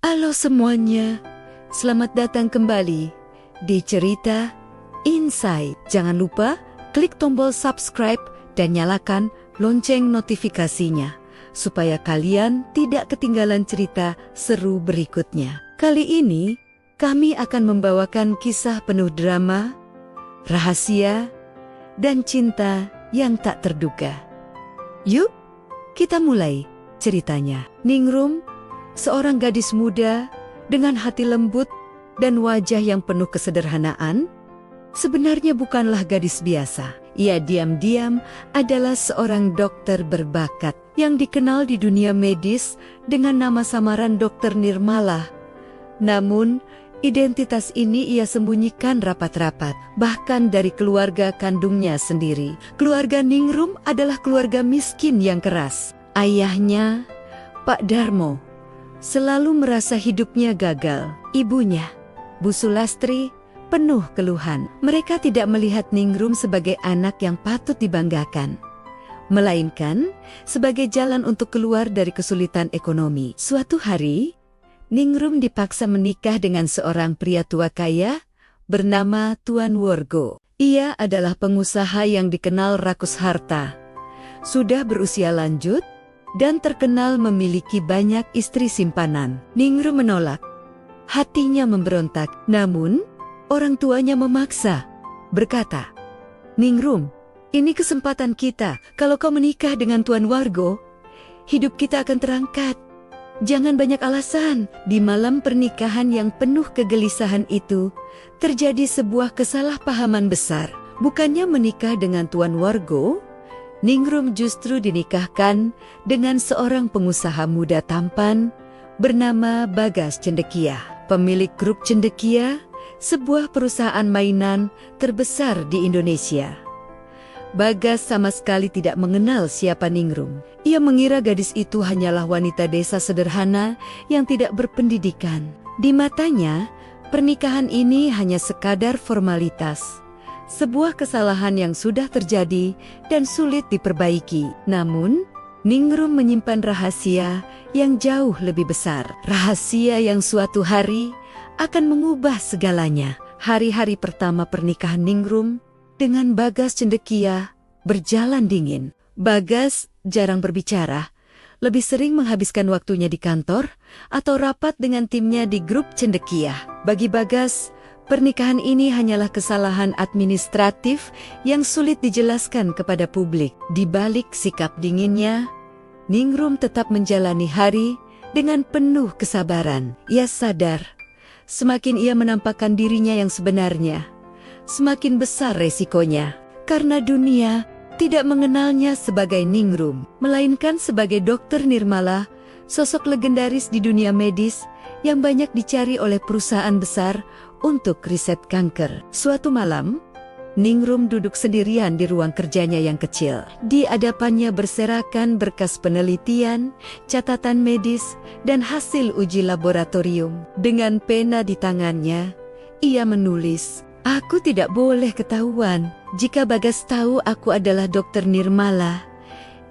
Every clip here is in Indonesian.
Halo semuanya, selamat datang kembali di Cerita Insight. Jangan lupa klik tombol subscribe dan nyalakan lonceng notifikasinya supaya kalian tidak ketinggalan cerita seru berikutnya. Kali ini kami akan membawakan kisah penuh drama, rahasia, dan cinta yang tak terduga. Yuk, kita mulai ceritanya. Ningrum, seorang gadis muda dengan hati lembut dan wajah yang penuh kesederhanaan, sebenarnya bukanlah gadis biasa. Ia diam-diam adalah seorang dokter berbakat yang dikenal di dunia medis dengan nama samaran Dokter Nirmala. Namun, identitas ini ia sembunyikan rapat-rapat, bahkan dari keluarga kandungnya sendiri. Keluarga Ningrum adalah keluarga miskin yang keras. Ayahnya, Pak Darmo, selalu merasa hidupnya gagal. Ibunya, Bu Sulastri, penuh keluhan. Mereka tidak melihat Ningrum sebagai anak yang patut dibanggakan, melainkan sebagai jalan untuk keluar dari kesulitan ekonomi. Suatu hari, Ningrum dipaksa menikah dengan seorang pria tua kaya bernama Tuan Worgo. Ia adalah pengusaha yang dikenal rakus harta, sudah berusia lanjut, dan terkenal memiliki banyak istri simpanan. Ningrum menolak. Hatinya memberontak. Namun, orang tuanya memaksa, berkata, "Ningrum, ini kesempatan kita. Kalau kau menikah dengan Tuan Wargo, hidup kita akan terangkat. Jangan banyak alasan." Di malam pernikahan yang penuh kegelisahan itu, terjadi sebuah kesalahpahaman besar. Bukannya menikah dengan Tuan Wargo, Ningrum justru dinikahkan dengan seorang pengusaha muda tampan bernama Bagas Cendekia, pemilik grup Cendekia, sebuah perusahaan mainan terbesar di Indonesia. Bagas sama sekali tidak mengenal siapa Ningrum. Ia mengira gadis itu hanyalah wanita desa sederhana yang tidak berpendidikan. Di matanya, pernikahan ini hanya sekadar formalitas, sebuah kesalahan yang sudah terjadi dan sulit diperbaiki. Namun, Ningrum menyimpan rahasia yang jauh lebih besar. Rahasia yang suatu hari akan mengubah segalanya. Hari-hari pertama pernikahan Ningrum dengan Bagas Cendekia berjalan dingin. Bagas jarang berbicara, lebih sering menghabiskan waktunya di kantor atau rapat dengan timnya di grup Cendekia. Bagi Bagas, pernikahan ini hanyalah kesalahan administratif yang sulit dijelaskan kepada publik. Di balik sikap dinginnya, Ningrum tetap menjalani hari dengan penuh kesabaran. Ia sadar, semakin ia menampakkan dirinya yang sebenarnya, semakin besar resikonya. Karena dunia tidak mengenalnya sebagai Ningrum, melainkan sebagai Dokter Nirmala, sosok legendaris di dunia medis yang banyak dicari oleh perusahaan besar untuk riset kanker. Suatu malam, Ningrum duduk sendirian di ruang kerjanya yang kecil. Di hadapannya berserakan berkas penelitian, catatan medis, dan hasil uji laboratorium. Dengan pena di tangannya, ia menulis, "Aku tidak boleh ketahuan. Jika Bagas tahu aku adalah Dokter Nirmala,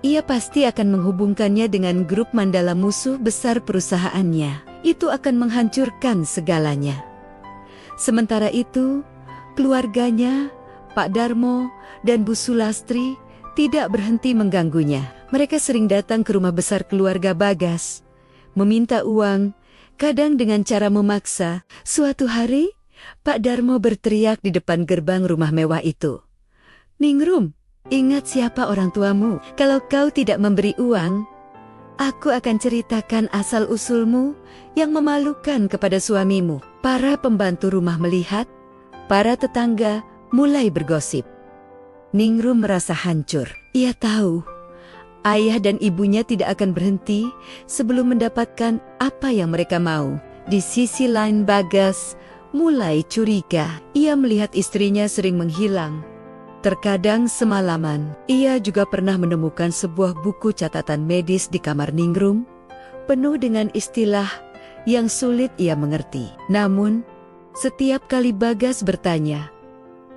ia pasti akan menghubungkannya dengan grup Mandala, musuh besar perusahaannya. Itu akan menghancurkan segalanya." Sementara itu, keluarganya, Pak Darmo, dan Bu Sulastri tidak berhenti mengganggunya. Mereka sering datang ke rumah besar keluarga Bagas, meminta uang, kadang dengan cara memaksa. Suatu hari, Pak Darmo berteriak di depan gerbang rumah mewah itu, "Ningrum, ingat siapa orang tuamu. Kalau kau tidak memberi uang, aku akan ceritakan asal-usulmu yang memalukan kepada suamimu." Para pembantu rumah melihat, para tetangga mulai bergosip. Ningrum merasa hancur. Ia tahu, ayah dan ibunya tidak akan berhenti sebelum mendapatkan apa yang mereka mau. Di sisi lain, Bagas mulai curiga. Ia melihat istrinya sering menghilang, terkadang semalaman. Ia juga pernah menemukan sebuah buku catatan medis di kamar Ningrum, penuh dengan istilah yang sulit ia mengerti. Namun, setiap kali Bagas bertanya,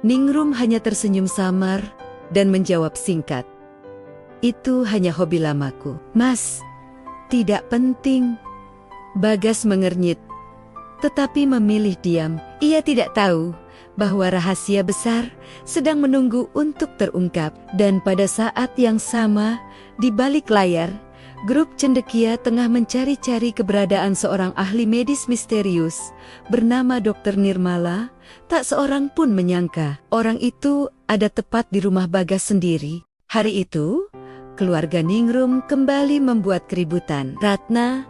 Ningrum hanya tersenyum samar dan menjawab singkat, "Itu hanya hobi lamaku." "Mas, tidak penting." Bagas mengernyit, tetapi memilih diam. Ia tidak tahu bahwa rahasia besar sedang menunggu untuk terungkap. Dan pada saat yang sama, di balik layar, grup cendekia tengah mencari-cari keberadaan seorang ahli medis misterius bernama Dr. Nirmala. Tak seorang pun menyangka orang itu ada tepat di rumah Bagas sendiri. Hari itu, keluarga Ningrum kembali membuat keributan. Ratna,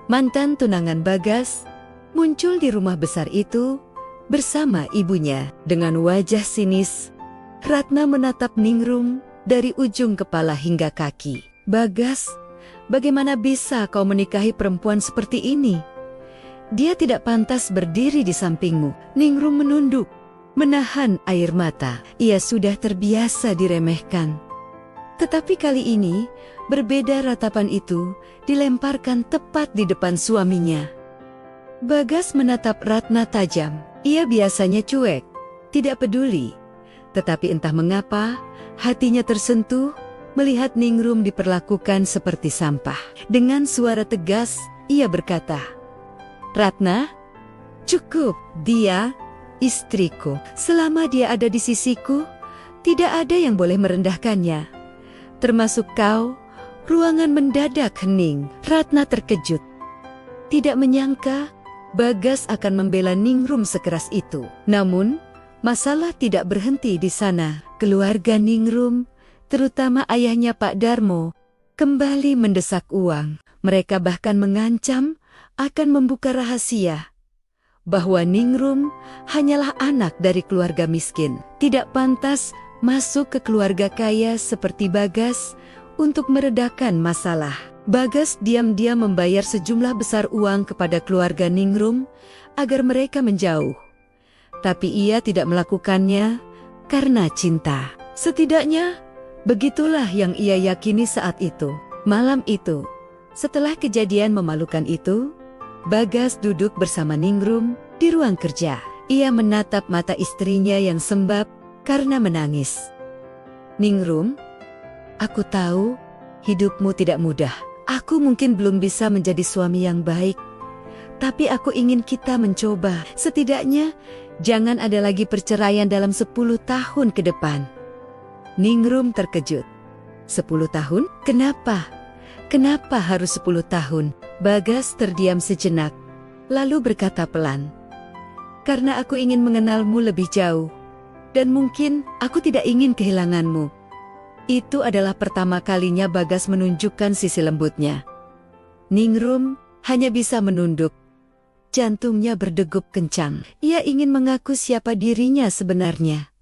mantan tunangan Bagas, muncul di rumah besar itu bersama ibunya. Dengan wajah sinis, Ratna menatap Ningrum dari ujung kepala hingga kaki. "Bagas, bagaimana bisa kau menikahi perempuan seperti ini? Dia tidak pantas berdiri di sampingmu." Ningrum menunduk, menahan air mata. Ia sudah terbiasa diremehkan. Tetapi kali ini, berbeda. Ratapan itu dilemparkan tepat di depan suaminya. Bagas menatap Ratna tajam. Ia biasanya cuek, tidak peduli. Tetapi entah mengapa, hatinya tersentuh melihat Ningrum diperlakukan seperti sampah. Dengan suara tegas, ia berkata, "Ratna, cukup. Dia istriku. Selama dia ada di sisiku, tidak ada yang boleh merendahkannya. Termasuk kau." Ruangan mendadak hening. Ratna terkejut. Tidak menyangka Bagas akan membela Ningrum sekeras itu. Namun, masalah tidak berhenti di sana. Keluarga Ningrum, terutama ayahnya Pak Darmo, kembali mendesak uang. Mereka bahkan mengancam akan membuka rahasia bahwa Ningrum hanyalah anak dari keluarga miskin. Tidak pantas masuk ke keluarga kaya seperti Bagas untuk meredakan masalah. Bagas diam-diam membayar sejumlah besar uang kepada keluarga Ningrum agar mereka menjauh. Tapi ia tidak melakukannya karena cinta. Setidaknya, begitulah yang ia yakini saat itu. Malam itu, setelah kejadian memalukan itu, Bagas duduk bersama Ningrum di ruang kerja. Ia menatap mata istrinya yang sembab karena menangis. "Ningrum, aku tahu hidupmu tidak mudah. Aku mungkin belum bisa menjadi suami yang baik. Tapi aku ingin kita mencoba. Setidaknya, jangan ada lagi perceraian dalam 10 tahun ke depan." Ningrum terkejut. 10 tahun? Kenapa? Kenapa harus 10 tahun? Bagas terdiam sejenak, lalu berkata pelan, "Karena aku ingin mengenalmu lebih jauh. Dan mungkin aku tidak ingin kehilanganmu." Itu adalah pertama kalinya Bagas menunjukkan sisi lembutnya. Ningrum hanya bisa menunduk. Jantungnya berdegup kencang. Ia ingin mengaku siapa dirinya sebenarnya.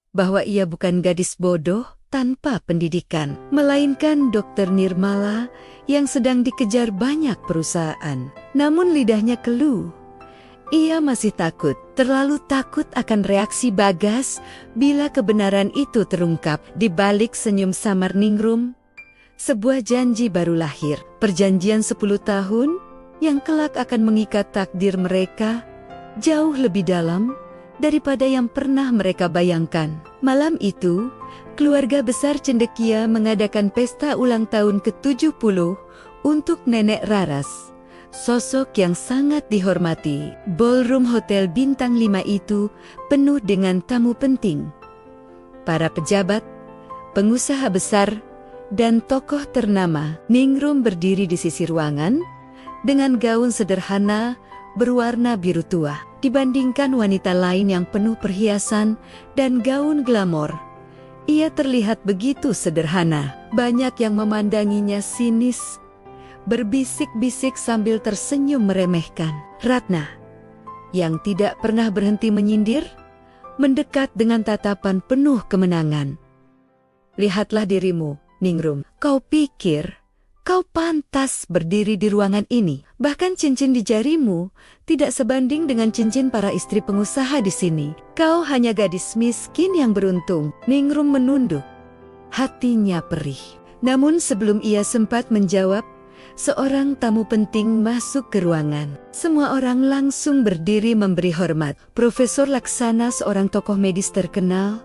Bahwa ia bukan gadis bodoh tanpa pendidikan, melainkan Dr. Nirmala yang sedang dikejar banyak perusahaan. Namun lidahnya keluh. Ia masih takut, terlalu takut akan reaksi Bagas bila kebenaran itu terungkap. Di balik senyum samar Ningrum, sebuah janji baru lahir. Perjanjian 10 tahun yang kelak akan mengikat takdir mereka jauh lebih dalam daripada yang pernah mereka bayangkan. Malam itu, keluarga besar cendekia mengadakan pesta ulang tahun ke-70 untuk Nenek Raras. Sosok yang sangat dihormati. Ballroom Hotel Bintang 5 itu penuh dengan tamu penting. Para pejabat, pengusaha besar, dan tokoh ternama. Ningrum berdiri di sisi ruangan dengan gaun sederhana berwarna biru tua. Dibandingkan wanita lain yang penuh perhiasan dan gaun glamor, ia terlihat begitu sederhana. Banyak yang memandanginya sinis, berbisik-bisik sambil tersenyum meremehkan. Ratna, yang tidak pernah berhenti menyindir, mendekat dengan tatapan penuh kemenangan. "Lihatlah dirimu, Ningrum. Kau pikir kau pantas berdiri di ruangan ini? Bahkan cincin di jarimu tidak sebanding dengan cincin para istri pengusaha di sini. Kau hanya gadis miskin yang beruntung." Ningrum menunduk. Hatinya perih. Namun sebelum ia sempat menjawab, seorang tamu penting masuk ke ruangan. Semua orang langsung berdiri memberi hormat. Profesor Laksana, seorang tokoh medis terkenal,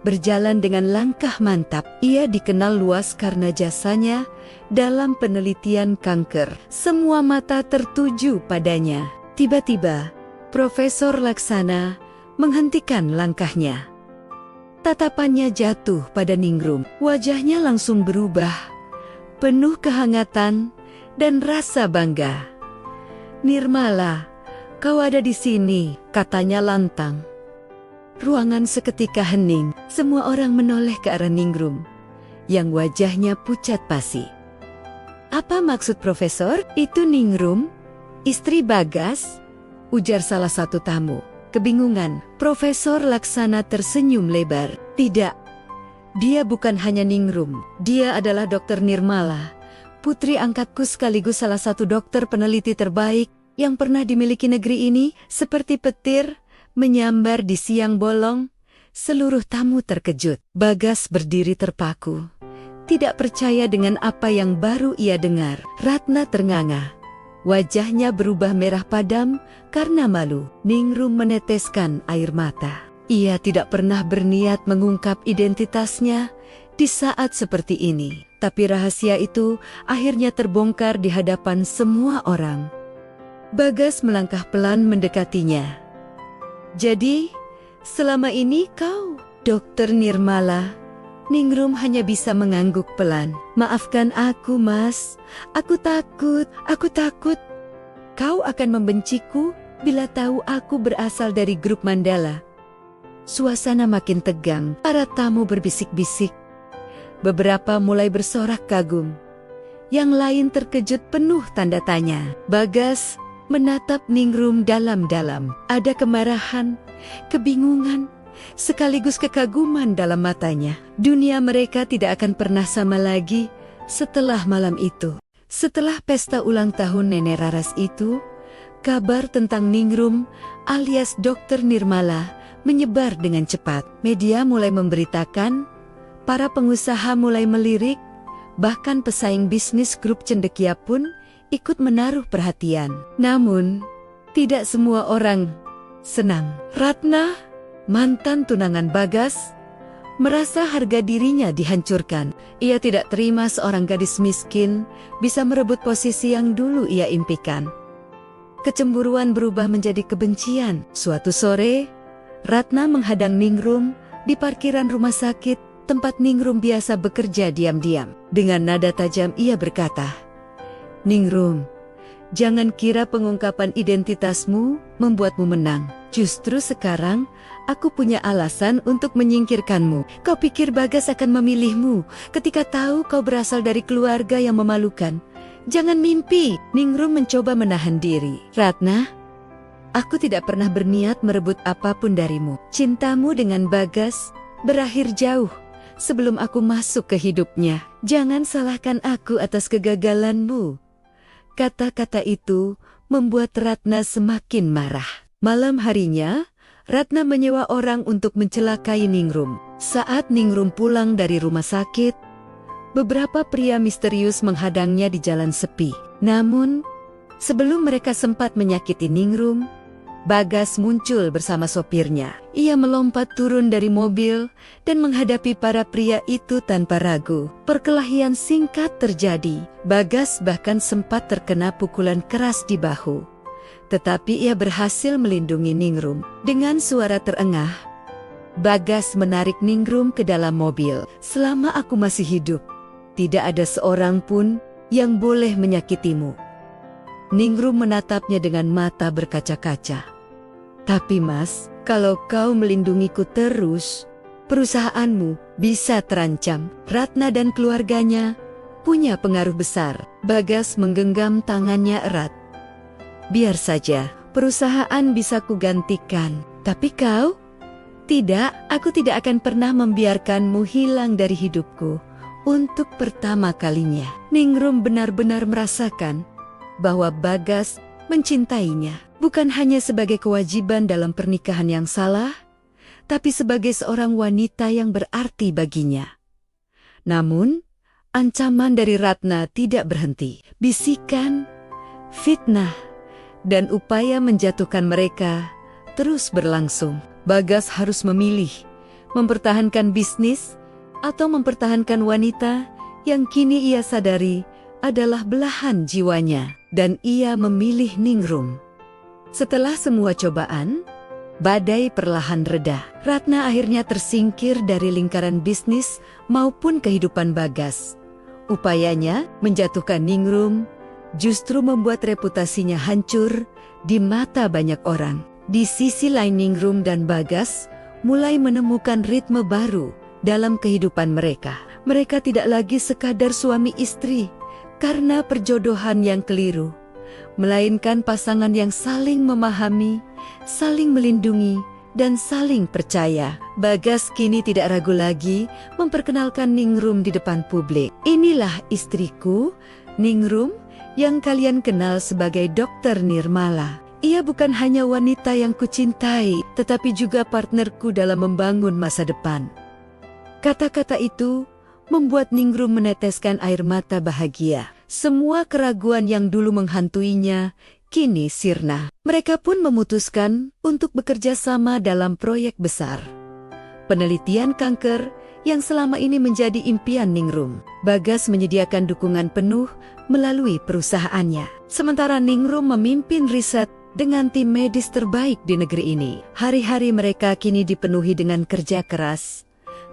berjalan dengan langkah mantap. Ia dikenal luas karena jasanya dalam penelitian kanker. Semua mata tertuju padanya. Tiba-tiba, Profesor Laksana menghentikan langkahnya. Tatapannya jatuh pada Ningrum. Wajahnya langsung berubah, penuh kehangatan dan rasa bangga. "Nirmala, kau ada di sini," katanya lantang. Ruangan seketika hening. Semua orang menoleh ke arah Ningrum yang wajahnya pucat pasi. "Apa maksud Profesor? Itu Ningrum, istri Bagas?" ujar salah satu tamu. Kebingungan, Profesor Laksana tersenyum lebar. "Tidak, dia bukan hanya Ningrum. Dia adalah Dokter Nirmala, putri angkatku sekaligus salah satu dokter peneliti terbaik yang pernah dimiliki negeri ini." Seperti petir menyambar di siang bolong, seluruh tamu terkejut. Bagas berdiri terpaku, tidak percaya dengan apa yang baru ia dengar. Ratna ternganga. Wajahnya berubah merah padam karena malu. Ningrum meneteskan air mata. Ia tidak pernah berniat mengungkap identitasnya di saat seperti ini. Tapi rahasia itu akhirnya terbongkar di hadapan semua orang. Bagas melangkah pelan mendekatinya. "Jadi, selama ini kau, Dokter Nirmala?" Ningrum hanya bisa mengangguk pelan. "Maafkan aku, Mas. Aku takut. Kau akan membenciku bila tahu aku berasal dari grup Mandala." Suasana makin tegang. Para tamu berbisik-bisik. Beberapa mulai bersorak kagum. Yang lain terkejut penuh tanda tanya. Bagas menatap Ningrum dalam-dalam. Ada kemarahan, kebingungan, sekaligus kekaguman dalam matanya. Dunia mereka tidak akan pernah sama lagi setelah malam itu. Setelah pesta ulang tahun Nenek Raras itu, kabar tentang Ningrum alias Dokter Nirmala menyebar dengan cepat. Media mulai memberitakan, para pengusaha mulai melirik, bahkan pesaing bisnis grup cendekia pun ikut menaruh perhatian. Namun, tidak semua orang senang. Ratna, mantan tunangan Bagas, merasa harga dirinya dihancurkan. Ia tidak terima seorang gadis miskin bisa merebut posisi yang dulu ia impikan. Kecemburuan berubah menjadi kebencian. Suatu sore, Ratna menghadang Ningrum di parkiran rumah sakit tempat Ningrum biasa bekerja diam-diam. Dengan nada tajam ia berkata, "Ningrum, jangan kira pengungkapan identitasmu membuatmu menang. Justru sekarang aku punya alasan untuk menyingkirkanmu. Kau pikir Bagas akan memilihmu ketika tahu kau berasal dari keluarga yang memalukan? Jangan mimpi." Ningrum mencoba menahan diri. "Ratna, aku tidak pernah berniat merebut apapun darimu. Cintamu dengan Bagas berakhir jauh sebelum aku masuk ke hidupnya. Jangan salahkan aku atas kegagalanmu." Kata-kata itu membuat Ratna semakin marah. Malam harinya, Ratna menyewa orang untuk mencelakai Ningrum. Saat Ningrum pulang dari rumah sakit, beberapa pria misterius menghadangnya di jalan sepi. Namun, sebelum mereka sempat menyakiti Ningrum, Bagas muncul bersama sopirnya. Ia melompat turun dari mobil dan menghadapi para pria itu tanpa ragu. Perkelahian singkat terjadi. Bagas bahkan sempat terkena pukulan keras di bahu. Tetapi ia berhasil melindungi Ningrum. Dengan suara terengah, Bagas menarik Ningrum ke dalam mobil. "Selama aku masih hidup, tidak ada seorang pun yang boleh menyakitimu." Ningrum menatapnya dengan mata berkaca-kaca. "Tapi Mas, kalau kau melindungiku terus, perusahaanmu bisa terancam." Ratna dan keluarganya punya pengaruh besar. Bagas menggenggam tangannya erat. "Biar saja, perusahaan bisa kugantikan. Tapi kau? Tidak, aku tidak akan pernah membiarkanmu hilang dari hidupku untuk pertama kalinya." Ningrum benar-benar merasakan bahwa Bagas mencintainya, bukan hanya sebagai kewajiban dalam pernikahan yang salah, tapi sebagai seorang wanita yang berarti baginya. Namun, ancaman dari Ratna tidak berhenti. Bisikan, fitnah, dan upaya menjatuhkan mereka terus berlangsung. Bagas harus memilih mempertahankan bisnis, atau mempertahankan wanita yang kini ia sadari adalah belahan jiwanya, dan ia memilih Ningrum. Setelah semua cobaan, badai perlahan reda. Ratna akhirnya tersingkir dari lingkaran bisnis maupun kehidupan Bagas. Upayanya menjatuhkan Ningrum justru membuat reputasinya hancur di mata banyak orang. Di sisi lain, Ningrum dan Bagas mulai menemukan ritme baru dalam kehidupan mereka. Mereka tidak lagi sekadar suami istri karena perjodohan yang keliru, melainkan pasangan yang saling memahami, saling melindungi, dan saling percaya. Bagas kini tidak ragu lagi memperkenalkan Ningrum di depan publik. Inilah istriku, Ningrum, yang kalian kenal sebagai Dr. Nirmala. Ia bukan hanya wanita yang kucintai, tetapi juga partnerku dalam membangun masa depan. Kata-kata itu membuat Ningrum meneteskan air mata bahagia. Semua keraguan yang dulu menghantuinya kini sirna. Mereka pun memutuskan untuk bekerja sama dalam proyek besar penelitian kanker yang selama ini menjadi impian Ningrum. Bagas menyediakan dukungan penuh melalui perusahaannya, sementara Ningrum memimpin riset dengan tim medis terbaik di negeri ini. Hari-hari mereka kini dipenuhi dengan kerja keras,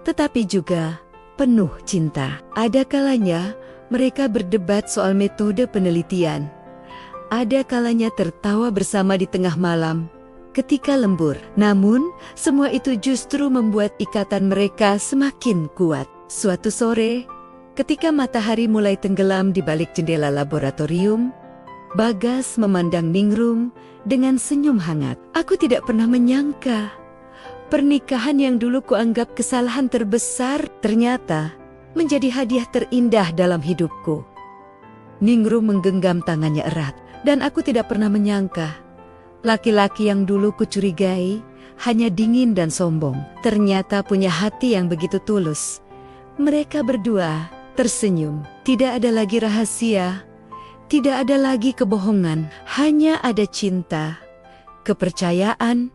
tetapi juga penuh cinta. Ada kalanya mereka berdebat soal metode penelitian. Ada kalanya tertawa bersama di tengah malam ketika lembur. Namun, semua itu justru membuat ikatan mereka semakin kuat. Suatu sore, ketika matahari mulai tenggelam di balik jendela laboratorium, Bagas memandang Ningrum dengan senyum hangat. Aku tidak pernah menyangka pernikahan yang dulu kuanggap kesalahan terbesar ternyata menjadi hadiah terindah dalam hidupku. Ningrum menggenggam tangannya erat. Dan aku tidak pernah menyangka laki-laki yang dulu kucurigai hanya dingin dan sombong, ternyata punya hati yang begitu tulus. Mereka berdua tersenyum. Tidak ada lagi rahasia, tidak ada lagi kebohongan, hanya ada cinta, kepercayaan,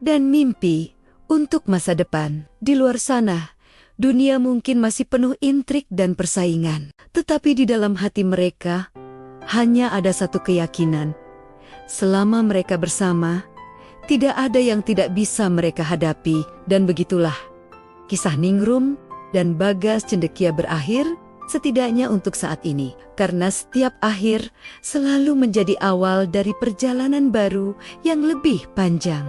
dan mimpi untuk masa depan. Di luar sana, dunia mungkin masih penuh intrik dan persaingan, tetapi di dalam hati mereka hanya ada satu keyakinan. Selama mereka bersama, tidak ada yang tidak bisa mereka hadapi. Dan begitulah kisah Ningrum dan Bagas Cendekia berakhir, setidaknya untuk saat ini. Karena setiap akhir selalu menjadi awal dari perjalanan baru yang lebih panjang.